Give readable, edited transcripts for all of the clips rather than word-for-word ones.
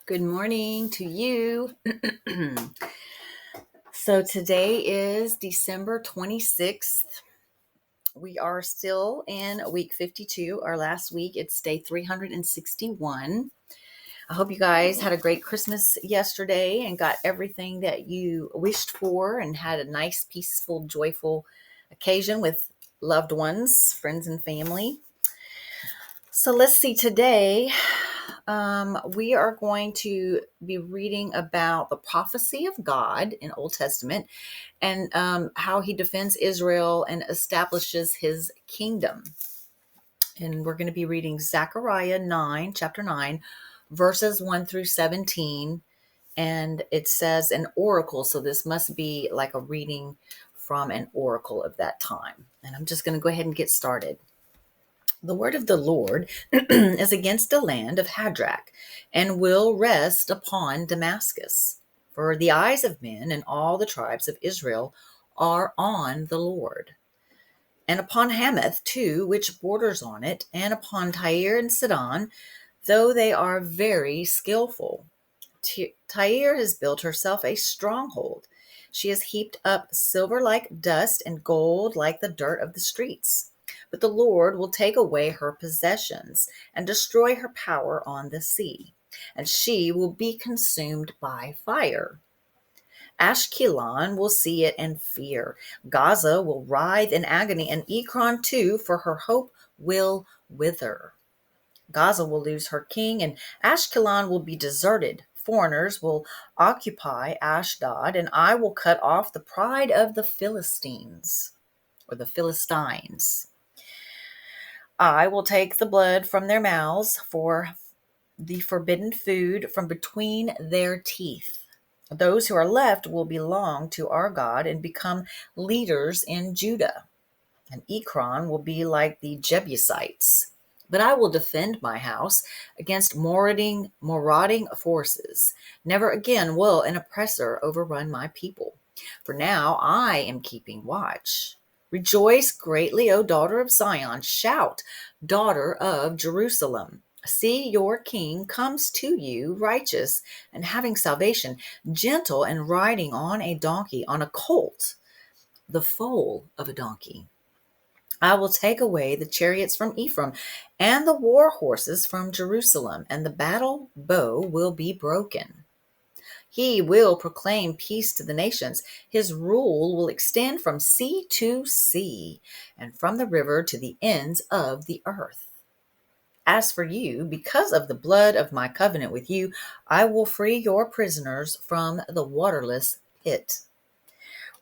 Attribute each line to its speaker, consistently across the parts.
Speaker 1: Good morning to you. So today is December 26th. We are still in week 52, our last week. It's day 361. I hope you guys had a great Christmas yesterday and got everything that you wished for and had a nice, peaceful, joyful occasion with loved ones, friends, and family. So let's see, today we are going to be reading about the prophecy of God in Old Testament and how he defends Israel and establishes his kingdom. And we're going to be reading Zechariah 9, chapter 9, verses 1 through 17. And it says an oracle. So this must be like a reading from an oracle of that time. And I'm just going to go ahead and get started. The word of the Lord is against the land of Hadrach, and will rest upon Damascus. For the eyes of men and all the tribes of Israel are on the Lord. And upon Hamath too, which borders on it, and upon Tyre and Sidon, though they are very skillful. Tyre has built herself a stronghold. She has heaped up silver like dust and gold like the dirt of the streets. But the Lord will take away her possessions and destroy her power on the sea, and she will be consumed by fire. Ashkelon will see it and fear. Gaza will writhe in agony, and Ekron too, for her hope will wither. Gaza will lose her king, and Ashkelon will be deserted. Foreigners will occupy Ashdod, and I will cut off the pride of the Philistines, or the Philistines. I will take the blood from their mouths for the forbidden food from between their teeth. Those who are left will belong to our God and become leaders in Judah. And Ekron will be like the Jebusites. But I will defend my house against marauding forces. Never again will an oppressor overrun my people. For now I am keeping watch. Rejoice greatly, O daughter of Zion. Shout, daughter of Jerusalem. See, your king comes to you, righteous and having salvation, gentle and riding on a donkey, on a colt, the foal of a donkey. I will take away the chariots from Ephraim and the war horses from Jerusalem, and the battle bow will be broken. He will proclaim peace to the nations. His rule will extend from sea to sea and from the river to the ends of the earth. As for you, because of the blood of my covenant with you, I will free your prisoners from the waterless pit.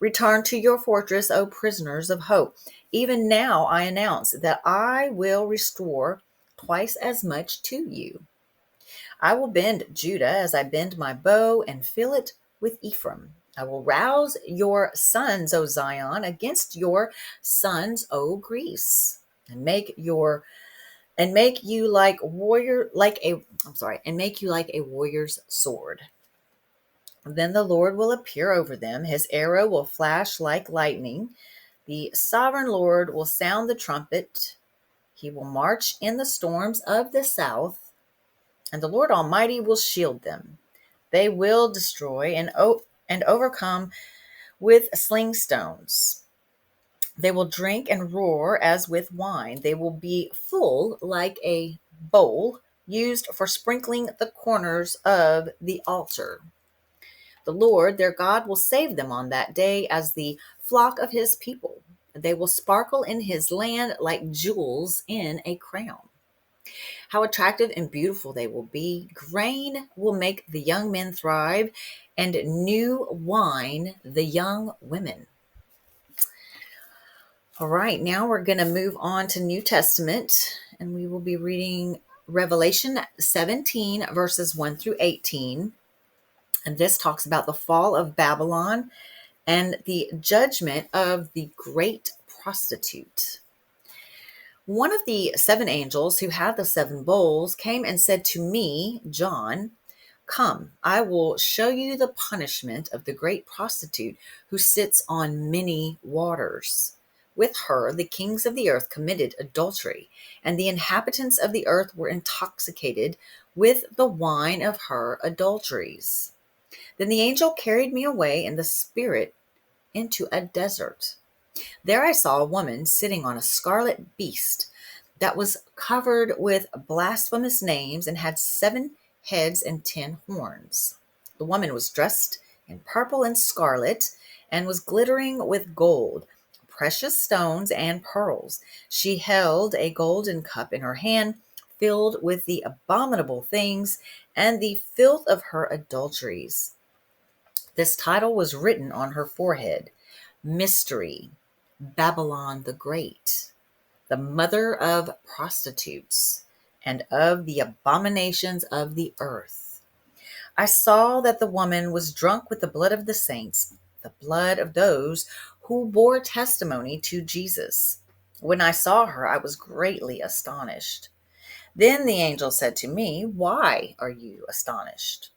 Speaker 1: Return to your fortress, O prisoners of hope. Even now I announce that I will restore twice as much to you. I will bend Judah as I bend my bow and fill it with Ephraim. I will rouse your sons, O Zion, against your sons, O Greece, and make you like a warrior's sword. Then the Lord will appear over them. His arrow will flash like lightning. The sovereign Lord will sound the trumpet. He will march in the storms of the south, and the Lord Almighty will shield them. They will destroy and overcome with sling stones. They will drink and roar as with wine. They will be full like a bowl used for sprinkling the corners of the altar. The Lord, their God, will save them on that day as the flock of his people. They will sparkle in his land like jewels in a crown. How attractive and beautiful they will be. Grain will make the young men thrive, and new wine the young women. All right, now we're going to move on to New Testament, and we will be reading Revelation 17, verses 1 through 18. And this talks about the fall of Babylon and the judgment of the great prostitute. One of the seven angels who had the seven bowls came and said to me, John, come, I will show you the punishment of the great prostitute who sits on many waters. With her, the kings of the earth committed adultery, and the inhabitants of the earth were intoxicated with the wine of her adulteries. Then the angel carried me away in the spirit into a desert. There I saw a woman sitting on a scarlet beast that was covered with blasphemous names and had 7 heads and 10 horns. The woman was dressed in purple and scarlet and was glittering with gold, precious stones, and pearls. She held a golden cup in her hand filled with the abominable things and the filth of her adulteries. This title was written on her forehead: Mystery, Babylon the Great, the mother of prostitutes and of the abominations of the earth. I saw that the woman was drunk with the blood of the saints, the blood of those who bore testimony to Jesus. When I saw her, I was greatly astonished. Then the angel said to me, "Why are you astonished?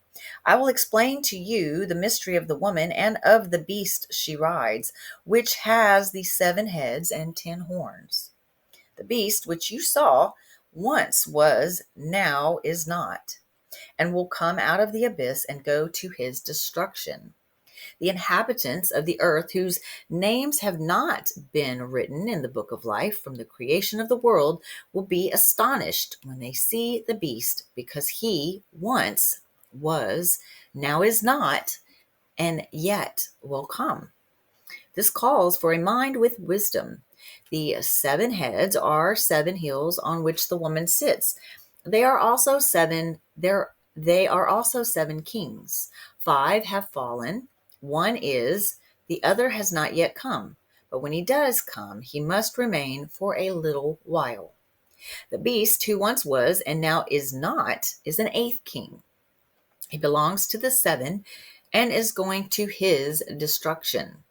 Speaker 1: I will explain to you the mystery of the woman and of the beast she rides, which has the 7 heads and 10 horns. The beast which you saw once was, now is not, and will come out of the abyss and go to his destruction. The inhabitants of the earth, whose names have not been written in the book of life from the creation of the world, will be astonished when they see the beast, because he once was, now is not, and yet will come. This calls for a mind with wisdom. The 7 heads are 7 hills on which the woman sits. They are also they are also 7 kings. 5 have fallen, one is, the other has not yet come. But when he does come, he must remain for a little while. The beast who once was and now is not is an 8th king. He belongs to the 7 and is going to his destruction.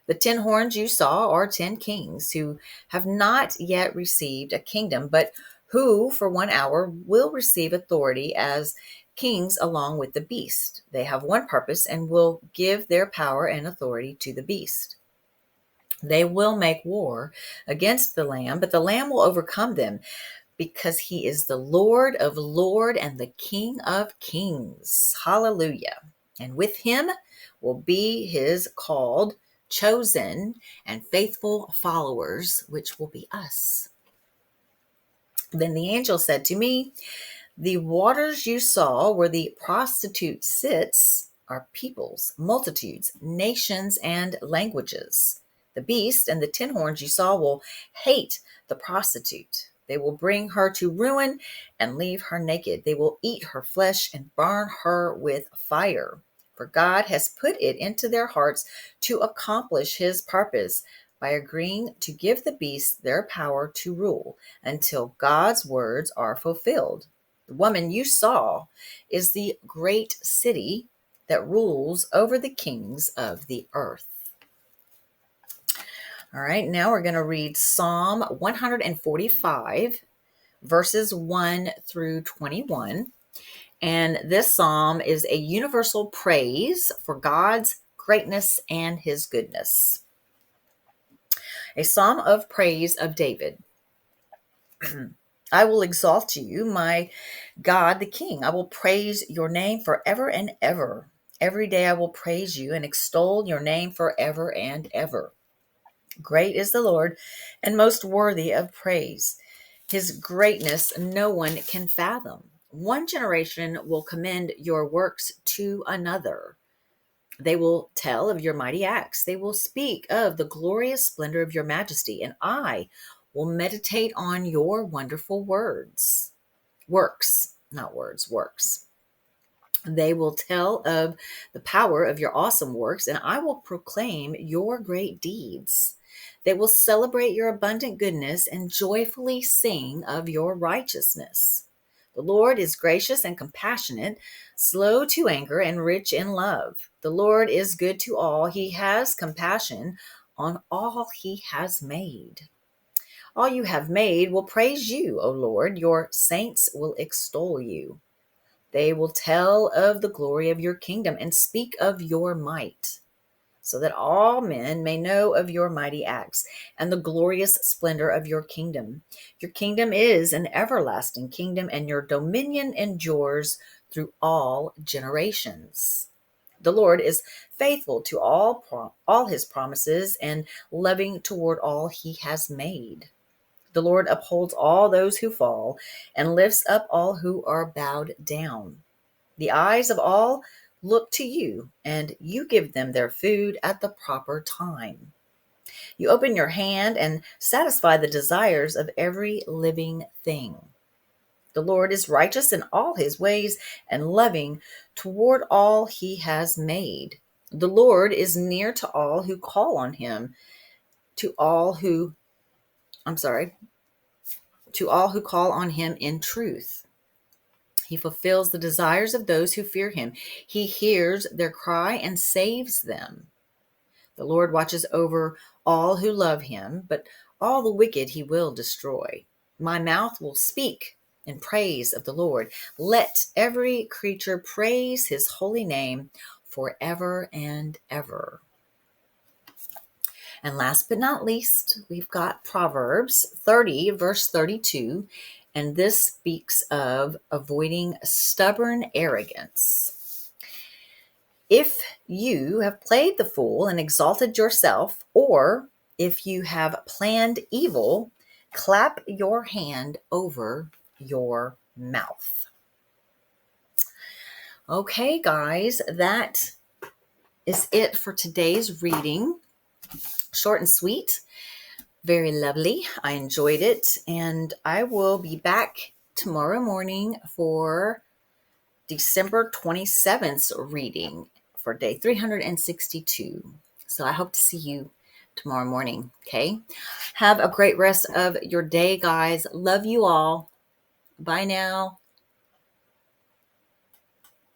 Speaker 1: The 10 horns you saw are 10 kings who have not yet received a kingdom, but who for 1 hour will receive authority as kings along with the beast. They have one purpose and will give their power and authority to the beast. They will make war against the Lamb, but the Lamb will overcome them, because he is the Lord of lords and the King of kings. Hallelujah. And with him will be his called, chosen, and faithful followers, which will be us. Then the angel said to me, "The waters you saw where the prostitute sits are peoples, multitudes, nations, and languages. The beast and the 10 horns you saw will hate the prostitute. They will bring her to ruin and leave her naked. They will eat her flesh and burn her with fire. For God has put it into their hearts to accomplish his purpose by agreeing to give the beasts their power to rule until God's words are fulfilled. The woman you saw is the great city that rules over the kings of the earth." All right, now we're going to read Psalm 145, verses 1 through 21. And this psalm is a universal praise for God's greatness and his goodness. A psalm of praise of David. I will exalt you, my God the King. I will praise your name forever and ever. Every day I will praise you and extol your name forever and ever. Great is the Lord and most worthy of praise. His greatness no one can fathom. One generation will commend your works to another. They will tell of your mighty acts. They will speak of the glorious splendor of your majesty, and I will meditate on your wonderful works. Not words, works. They will tell of the power of your awesome works, and I will proclaim your great deeds. They will celebrate your abundant goodness and joyfully sing of your righteousness. The Lord is gracious and compassionate, slow to anger and rich in love. The Lord is good to all. He has compassion on all he has made. All you have made will praise you, O Lord. Your saints will extol you. They will tell of the glory of your kingdom and speak of your might. so that all men may know of your mighty acts and the glorious splendor of your kingdom. Your kingdom is an everlasting kingdom, and your dominion endures through all generations. The Lord is faithful to all his promises and loving toward all he has made. The Lord upholds all those who fall and lifts up all who are bowed down. The eyes of all look to you, and you give them their food at the proper time. You open your hand and satisfy the desires of every living thing. The Lord is righteous in all his ways and loving toward all he has made. The Lord is near to all who call on him, to all who, I'm sorry, to all who call on him in truth. He fulfills the desires of those who fear him. He hears their cry and saves them. The Lord watches over all who love him, but all the wicked he will destroy. My mouth will speak in praise of the Lord. Let every creature praise his holy name forever and ever. And last but not least, we've got Proverbs 30, verse 32. And this speaks of avoiding stubborn arrogance. If you have played the fool and exalted yourself, or if you have planned evil, clap your hand over your mouth. Okay, guys, that is it for today's reading. Short and sweet. Very lovely. I enjoyed it. And I will be back tomorrow morning for December 27th reading for day 362. So I hope to see you tomorrow morning. Okay. Have a great rest of your day, guys. Love you all. Bye now.